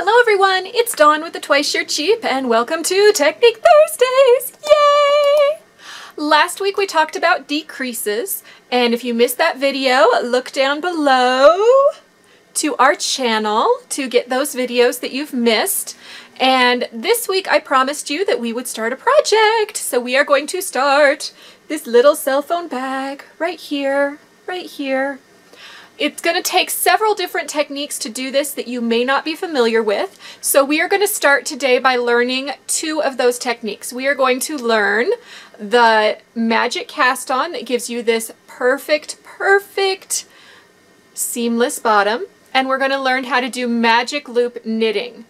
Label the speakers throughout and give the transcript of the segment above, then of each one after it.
Speaker 1: Hello everyone, it's Dawn with the Twice You're Cheap and welcome to Technique Thursdays! Yay! Last week we talked about decreases, and if you missed that video, look down below to our channel to get those videos that you've missed. And this week I promised you that we would start a project, so we are going to start this little cell phone bag right here, right here. It's going to take several different techniques to do this that you may not be familiar with. So we are going to start today by learning two of those techniques. We are going to learn the magic cast on that gives you this perfect seamless bottom. And we're going to learn how to do magic loop knitting.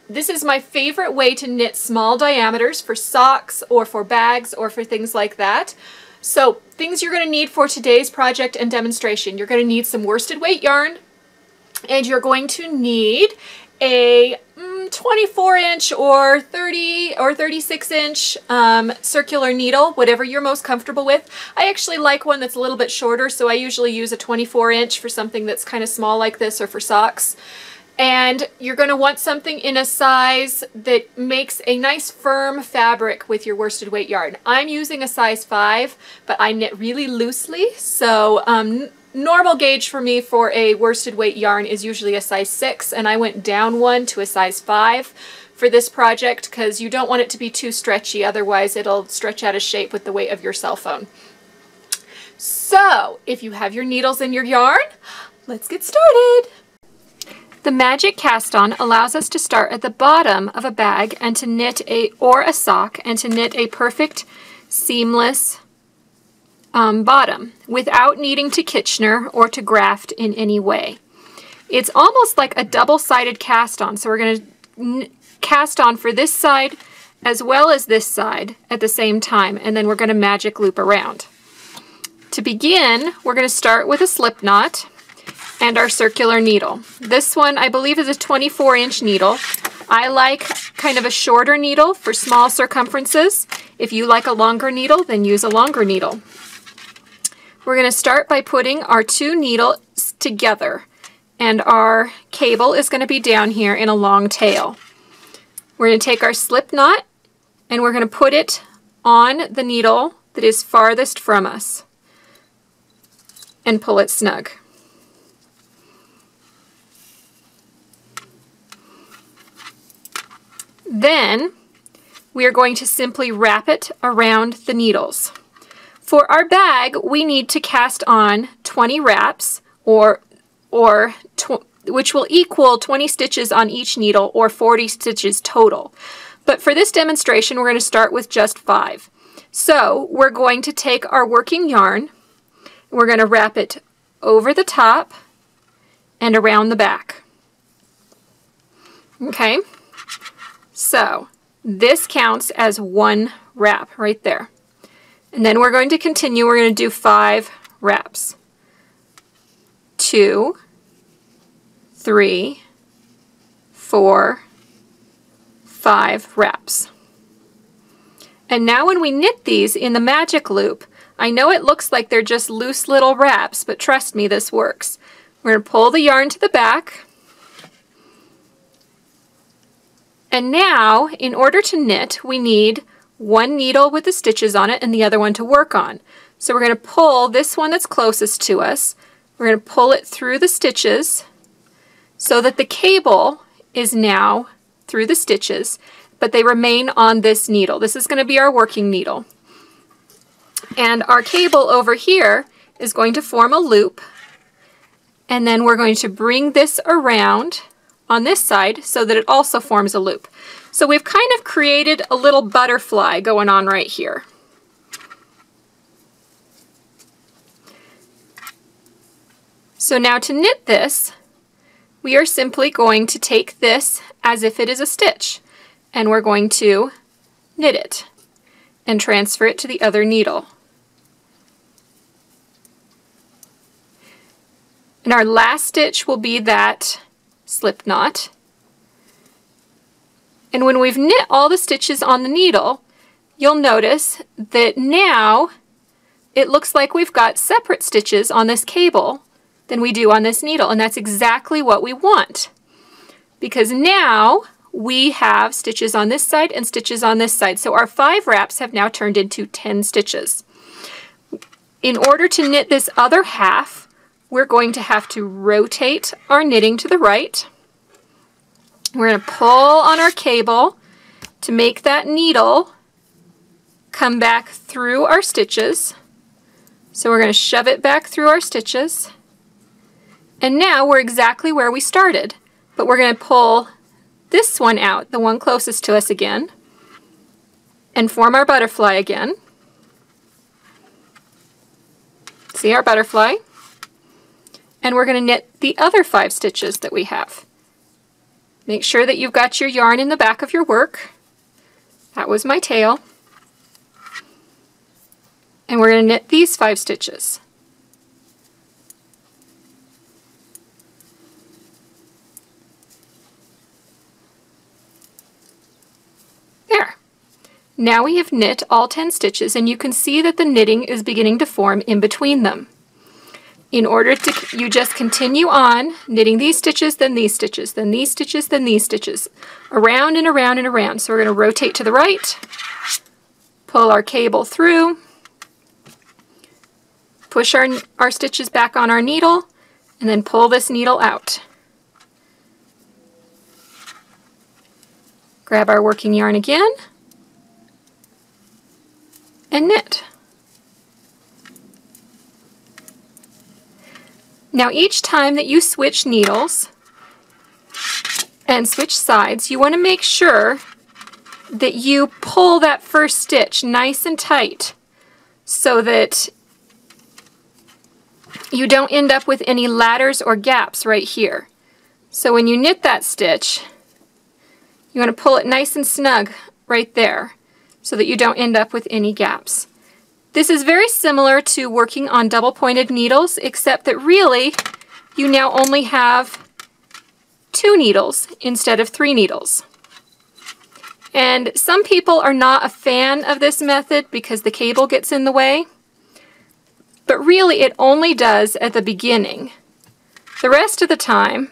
Speaker 1: This is my favorite way to knit small diameters for socks or for bags or for things like that. So, things you're going to need for today's project and demonstration. You're going to need some worsted weight yarn, and you're going to need a 24-inch or 30 or 36-inch circular needle, whatever you're most comfortable with. I actually like one that's a little bit shorter, so I usually use a 24-inch for something that's kind of small like this or for socks. And you're going to want something in a size that makes a nice firm fabric with your worsted weight yarn. I'm using a size 5, but I knit really loosely, so normal gauge for me for a worsted weight yarn is usually a size 6, and I went down one to a size 5 for this project because you don't want it to be too stretchy, otherwise it'll stretch out of shape with the weight of your cell phone. So, if you have your needles and your yarn, let's get started! The magic cast on allows us to start at the bottom of a bag and to knit a sock and to knit a perfect seamless bottom without needing to Kitchener or to graft in any way. It's almost like a double-sided cast on, so we're going to cast on for this side as well as this side at the same time, and then we're going to magic loop around. To begin, we're going to start with a slip knot and our circular needle. This one I believe is a 24-inch needle. I like kind of a shorter needle for small circumferences. If you like a longer needle, then use a longer needle. We're going to start by putting our two needles together, and our cable is going to be down here in a long tail. We're going to take our slip knot and we're going to put it on the needle that is farthest from us and pull it snug. Then we are going to simply wrap it around the needles. For our bag, we need to cast on 20 wraps, which will equal 20 stitches on each needle or 40 stitches total. But for this demonstration, we're going to start with just 5. So we're going to take our working yarn, and we're going to wrap it over the top and around the back. Okay? So this counts as one wrap right there. And then we're going to continue. We're going to do 5 wraps. 2, 3, 4, 5 wraps. And now when we knit these in the magic loop, I know it looks like they're just loose little wraps, but trust me, this works. We're going to pull the yarn to the back. And now, in order to knit, we need one needle with the stitches on it and the other one to work on. So we're going to pull this one that's closest to us. We're going to pull it through the stitches so that the cable is now through the stitches, but they remain on this needle. This is going to be our working needle. And our cable over here is going to form a loop, and then we're going to bring this around on this side so that it also forms a loop. So we've kind of created a little butterfly going on right here. So now to knit this, we are simply going to take this as if it is a stitch, and we're going to knit it and transfer it to the other needle. And our last stitch will be that slip knot. And when we've knit all the stitches on the needle, you'll notice that now it looks like we've got separate stitches on this cable than we do on this needle, and that's exactly what we want. because now we have stitches on this side and stitches on this side. So our 5 wraps have now turned into 10 stitches. In order to knit this other half, we're going to have to rotate our knitting to the right. We're going to pull on our cable to make that needle come back through our stitches. So we're going to shove it back through our stitches. And now we're exactly where we started, but we're going to pull this one out, the one closest to us again, and form our butterfly again. See our butterfly? And we're going to knit the other 5 stitches that we have. Make sure that you've got your yarn in the back of your work. That was my tail. And we're going to knit these 5 stitches. There. Now we have knit all 10 stitches, and you can see that the knitting is beginning to form in between them. In order to, you just continue on knitting these stitches, then these stitches, then these stitches, then these stitches, around and around and around. So we're going to rotate to the right, pull our cable through, push our stitches back on our needle, and then pull this needle out. Grab our working yarn again, and knit. Now each time that you switch needles and switch sides, you want to make sure that you pull that first stitch nice and tight so that you don't end up with any ladders or gaps right here. So when you knit that stitch, you want to pull it nice and snug right there so that you don't end up with any gaps. This is very similar to working on double-pointed needles, except that really you now only have 2 needles instead of 3 needles. And some people are not a fan of this method because the cable gets in the way, but really it only does at the beginning. The rest of the time,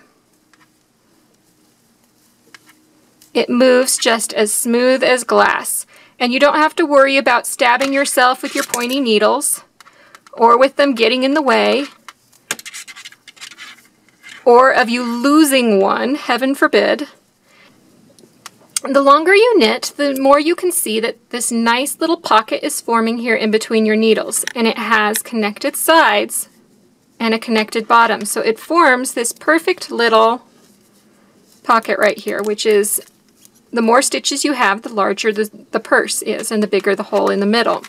Speaker 1: it moves just as smooth as glass. And you don't have to worry about stabbing yourself with your pointy needles, or with them getting in the way, or of you losing one, heaven forbid. The longer you knit, the more you can see that this nice little pocket is forming here in between your needles, and it has connected sides and a connected bottom. So it forms this perfect little pocket right here, which is, the more stitches you have, the larger the purse is, and the bigger the hole in the middle.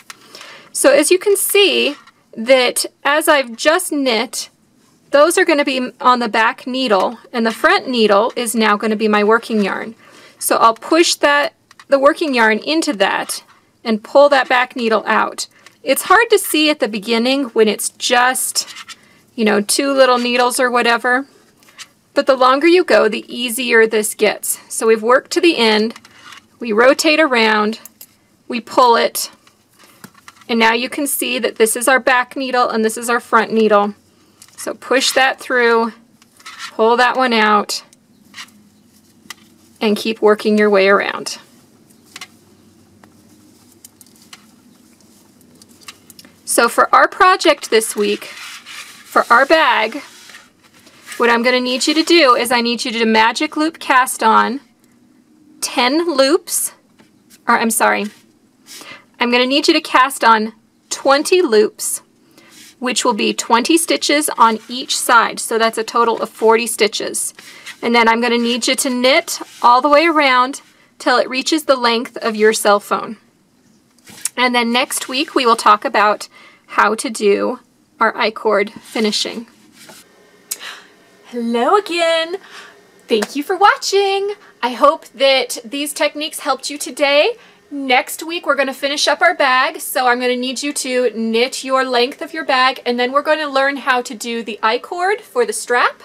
Speaker 1: So as you can see that as I've just knit, those are going to be on the back needle, and the front needle is now going to be my working yarn. So I'll push the working yarn into that and pull that back needle out. It's hard to see at the beginning when it's just, 2 little needles or whatever. But the longer you go, the easier this gets. So we've worked to the end, we rotate around, we pull it, and now you can see that this is our back needle and this is our front needle. So push that through, pull that one out, and keep working your way around. So for our project this week, for our bag, what I'm going to need you to do is I need you to magic loop cast on 10 loops, or I'm sorry, I'm going to need you to cast on 20 loops, which will be 20 stitches on each side. So that's a total of 40 stitches. And then I'm going to need you to knit all the way around till it reaches the length of your cell phone. And then next week we will talk about how to do our I-cord finishing. Hello again. Thank you for watching. I hope that these techniques helped you today. Next week we're going to finish up our bag, so I'm going to need you to knit your length of your bag, and then we're going to learn how to do the I-cord for the strap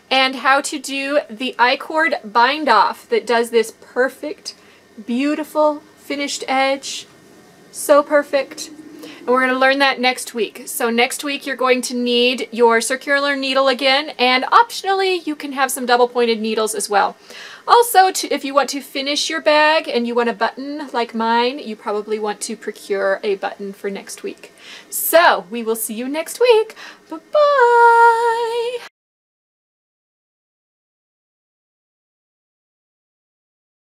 Speaker 1: and how to do the I-cord bind off that does this perfect, beautiful finished edge. So perfect. And we're going to learn that next week. So next week you're going to need your circular needle again, and optionally you can have some double-pointed needles as well. Also, if you want to finish your bag and you want a button like mine, you probably want to procure a button for next week. So we will see you next week. Bye-bye!